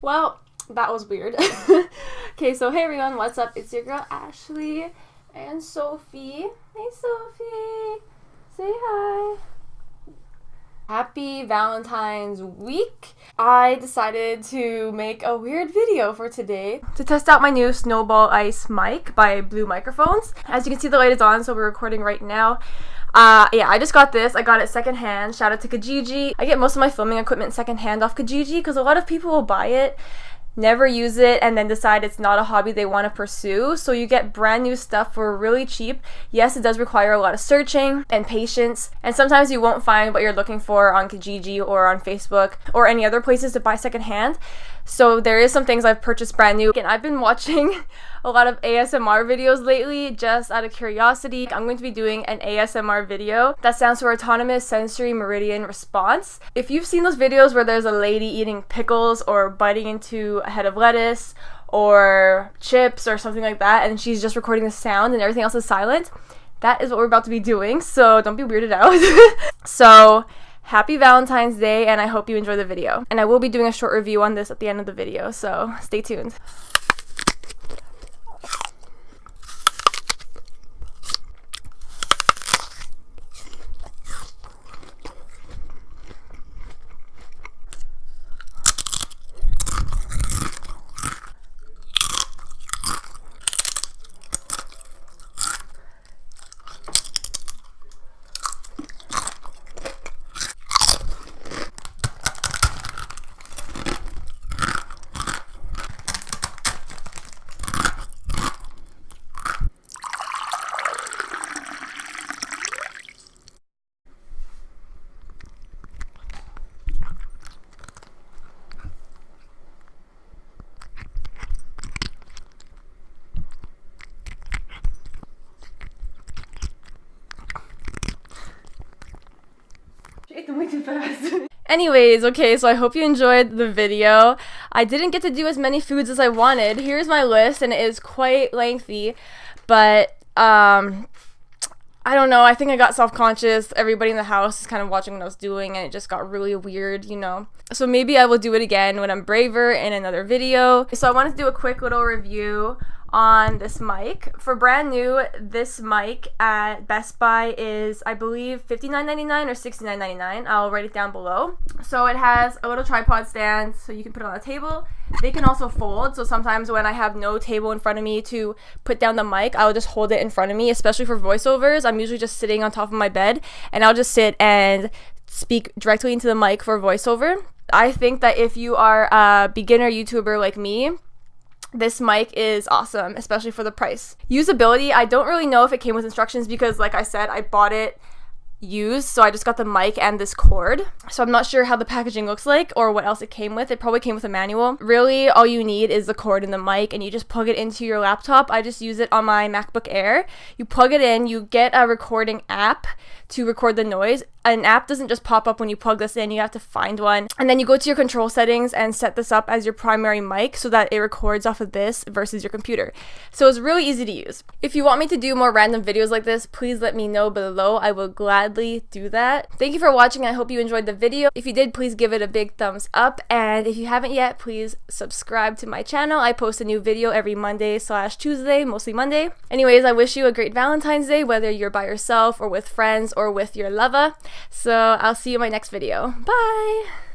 Well, that was weird. Okay, so hey everyone, what's up? It's your girl Ashley and Sophie. Hey Sophie, say hi. Happy Valentine's week. I decided to make a weird video for today to test out my new Snowball iCE mic by Blue Microphones. As you can see, the light is on, so we're recording right now. Yeah, I just got this. I got it secondhand. Shout out to Kijiji. I get most of my filming equipment secondhand off Kijiji because a lot of people will buy it, never use it, and then decide it's not a hobby they want to pursue. So you get brand new stuff for really cheap. Yes, it does require a lot of searching and patience, and sometimes you won't find what you're looking for on Kijiji or on Facebook or any other places to buy secondhand. So there is some things I've purchased brand new, and I've been watching a lot of ASMR videos lately just out of curiosity. I'm going to be doing an ASMR video that stands for Autonomous Sensory Meridian Response. If you've seen those videos where there's a lady eating pickles or biting into a head of lettuce or chips or something like that, and she's just recording the sound and everything else is silent, that is what we're about to be doing, so don't be weirded out. So happy Valentine's Day, and I hope you enjoy the video. And I will be doing a short review on this at the end of the video, so stay tuned. Way too fast. Anyways, okay, so I hope you enjoyed the video. I didn't get to do as many foods as I wanted. Here's my list, and it is quite lengthy, but I don't know, I think I got self-conscious. Everybody in the house is kind of watching what I was doing, and it just got really weird, you know. So maybe I will do it again when I'm braver in another video. So I wanted to do a quick little review on this mic. For brand new, this mic at Best Buy is, I believe, $59.99 or $69.99. I'll write it down below. So it has a little tripod stand so you can put it on a table. They can also fold, so sometimes when I have no table in front of me to put down the mic, I'll just hold it in front of me, especially for voiceovers. I'm usually just sitting on top of my bed, and I'll just sit and speak directly into the mic for voiceover. I think that if you are a beginner YouTuber like me, this mic is awesome, especially for the price. Usability, I don't really know if it came with instructions because, like I said, I bought it used, so I just got the mic and this cord. So I'm not sure how the packaging looks like or what else it came with. It probably came with a manual. Really, all you need is the cord and the mic, and you just plug it into your laptop. I just use it on my MacBook Air. You plug it in, you get a recording app to record the noise. An app doesn't just pop up when you plug this in, you have to find one. And then you go to your control settings and set this up as your primary mic so that it records off of this versus your computer. So it's really easy to use. If you want me to do more random videos like this, please let me know below. I will gladly do that. Thank you for watching. I hope you enjoyed the video. If you did, please give it a big thumbs up. And if you haven't yet, please subscribe to my channel. I post a new video every Monday/Tuesday, mostly Monday. Anyways, I wish you a great Valentine's Day, whether you're by yourself or with friends or with your lover. So I'll see you in my next video. Bye!